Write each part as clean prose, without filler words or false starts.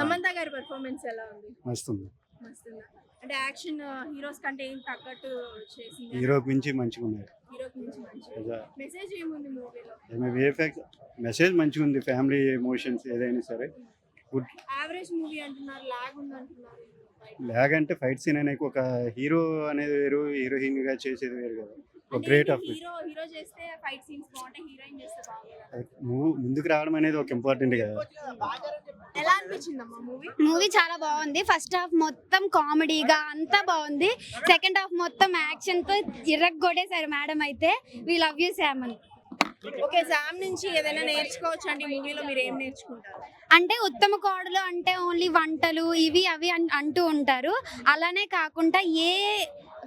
సమంత గారి పర్ఫార్మెన్స్ ఎలా ఉంది? మస్తుంది. మస్తుందా? అంటే యాక్షన్ హీరోస్ కంటే ఏం తగ్గట్టు చేసింది? హీరోకి మించి మంచిగా ఉన్నాయి. హీరోకి మించి మంచి మెసేజ్ ఏముంది మూవీలో? విఎఫ్ఎక్స్ మెసేజ్ మంచిగా ఉంది. ఫ్యామిలీ ఎమోషన్స్ ఏదైనా సరే గుడ్. యావరేజ్ మూవీ అంటున్నారు, లాగ్ ఉంది అంటున్నారు. లాగ్ అంటే ఫైట్ సీన్ అనేది ఒక హీరో అనేది వేరు, హీరోయిన్ గా చేసేది వేరు కదా. ఒక గ్రేట్ ఆఫ్ హీరో చేస్తే ఫైట్ సీన్స్ బాగుంటాయి, హీరోయిన్ చేస్తే బాగుంటుంది. ముందుకు రావడం అనేది ఒక ఇంపార్టెంట్ కదా. ఎలా అనిపించిందమ్మా మూవీ? మూవీ చాలా బాగుంది. ఫస్ట్ హాఫ్ మొత్తం కామెడీగా అంతా బాగుంది. సెకండ్ హాఫ్ మొత్తం యాక్షన్ తో ఇర్రగొట్టేశారు మేడం అయితే. వి లవ్ యూ శామ్ అని. ఓకే, శామ్ నుంచి ఏదైనా నేర్చుకోవచ్చు అండి మూవీలో? మీరు ఏం నేర్చుకుంటారు? అంటే ఉత్తమ కోడలు అంటే ఓన్లీ వంటలు ఇవి అవి అంటూ ఉంటారు. అలానే కాకుండా ఏ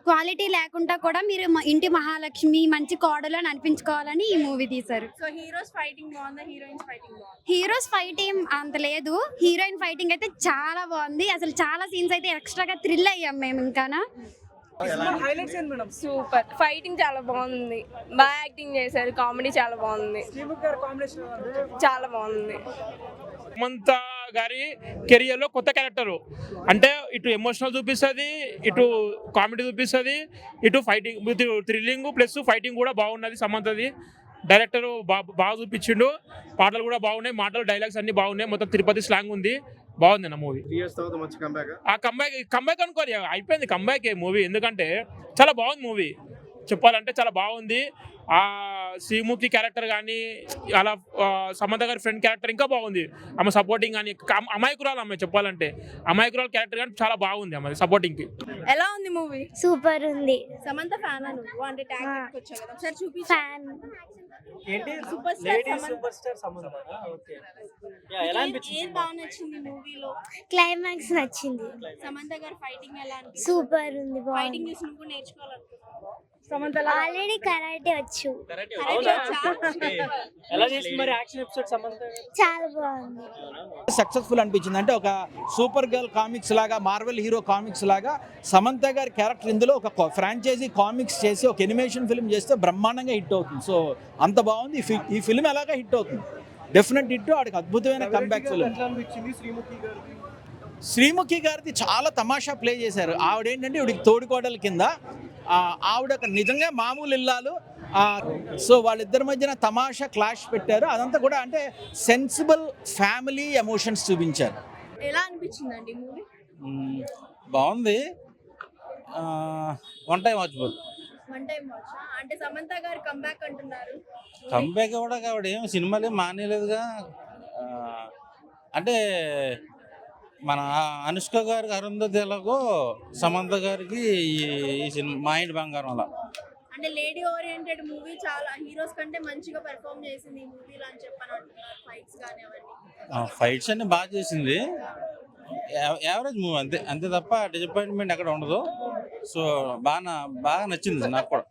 క్వాలిటీ లేకుండా కూడా మీరు ఇంటి మహాలక్ష్మి మంచి కోడలు అని అనిపించుకోవాలని ఈ మూవీ తీశారు. సో హీరోస్ ఫైటింగ్ బాగుందా, హీరోయిన్స్ ఫైటింగ్ బాగుందా? హీరోస్ ఫైటింగ్ అంత లేదు, హీరోయిన్ ఫైటింగ్ అయితే చాలా బాగుంది. అసలు చాలా సీన్స్ అయితే ఎక్స్ట్రాగా థ్రిల్ అయ్యాం మేము. ఇంకానా సూపర్, ఫైటింగ్ చాలా బాగుంది, బాగా యాక్టింగ్ చేశారు, కామెడీ చాలా బాగుంది, చాలా బాగుంది. సమంత గారి కెరియర్ లో కొత్త క్యారెక్టర్ అంటే ఇటు ఎమోషనల్ చూపిస్తుంది, ఇటు కామెడీ చూపిస్తుంది, ఇటు ఫైటింగ్ థ్రిల్లింగ్ ప్లస్ ఫైటింగ్ కూడా బాగున్నది. సమంతది డైరెక్టర్ బాగా చూపించిండు, పాటలు కూడా బాగున్నాయి, మాటలు డైలాగ్స్ అన్ని బాగున్నాయి, మొత్తం తిరుపతి స్లాంగ్ ఉంది. బాగుంది నా మూవీ. ఆ కంబ్యాక్ అనుకోని అయిపోయింది కంబ్యాక్ మూవీ, ఎందుకంటే చాలా బాగుంది మూవీ. చెప్పాలంటే చాలా బాగుంది. ఆ శ్రీముఖి క్యారెక్టర్ కానీ అలా సమంత గారి ఫ్రెండ్ క్యారెక్టర్ ఇంకా బాగుంది. ఆమె సపోర్టింగ్ కానీ అమాయకురాలు ఆమె, చెప్పాలంటే అమాయకురాలు క్యారెక్టర్ కానీ చాలా బాగుంది ఆమె సపోర్టింగ్ కి. ఎలా ఉంది మూవీ? సూపర్ ఉంది. సమంత ఫ్యాన్ నువ్వు? అంటే ట్యాగ్ వచ్చావు కదా, ఒకసారి చూపి. ఫ్యాన్ ఏంటి? Super star Samantha. ఓకే, ఎలా అనిపించింది? ఏం బాగా నచ్చింది మూవీలో? క్లైమాక్స్ నచ్చింది. సమంత గారి ఫైటింగ్ ఎలా అనిపించింది? సూపర్ ఉంది. ఫైటింగ్ చూసి నువ్వు నేర్చుకోవాలనుకుంటున్నావు? ఆల్రెడీ కరాటే వచ్చు. ఎలా చేసింది మరి యాక్షన్ ఎపిసోడ్ సమంత? చాలా బాగుంది. సక్సెస్ఫుల్ అనిపించింది. అంటే ఒక సూపర్ గర్ల్ కామిక్స్ లాగా, మార్వెల్ హీరో కామిక్స్ లాగా సమంత గారి క్యారెక్టర్ ఇందులో ఒక ఫ్రాంచైజీ కామిక్స్ చేసి ఒక ఎనిమేషన్ ఫిల్మ్ చేస్తే బ్రహ్మాండంగా హిట్ అవుతుంది. సో అంత బాగుంది ఈ ఫిల్మ్. ఎలాగా హిట్ అవుతుంది, డెఫినెట్ హిట్. ఆడికి అద్భుతమైన కంబ్యాక్ ఫిల్మ్. శ్రీముఖి గారిది చాలా తమాషా ప్లే చేశారు. ఆవిడేంటంటే ఇవిడికి తోడుకోడల కింద, ఆవిడ నిజంగా మామూలు ఇల్లాలు. సో వాళ్ళిద్దరి మధ్యన తమాషా క్లాష్ పెట్టారు. అదంతా కూడా అంటే సెన్సిబుల్ ఫ్యామిలీ ఎమోషన్స్ చూపించారు. ఎలా అనిపించిందండి మూవీ? బాగుంది. One time watchable. One time watch. అంటే సమంత గారు కంబ్యాక్ అంటున్నారు. కంబ్యాక్ కూడా కాబట్టి ఏం సినిమాలు మానేలేదుగా. అంటే మన అనుష్క గారికి అరుంధతి ఎలాగో సమంత గారికి ఈ సినిమా మా ఇంటి బంగారం అలా. అంటే లేడీ ఓరియంటెడ్ మూవీ, చాలా హీరోస్ కంటే మంచిగా పెర్ఫార్మ్ చేసింది ఈ మూవీలో అని చెప్పని అంటున్నారు. ఫైట్స్ కానీ అవన్నీ, ఫైట్స్ అన్ని బాగా చేసింది. యావరేజ్ మూవీ అంతే తప్ప డిసప్పాయింట్మెంట్ ఎక్కడ ఉండదు. సో బాగా నచ్చింది నాకు కూడా.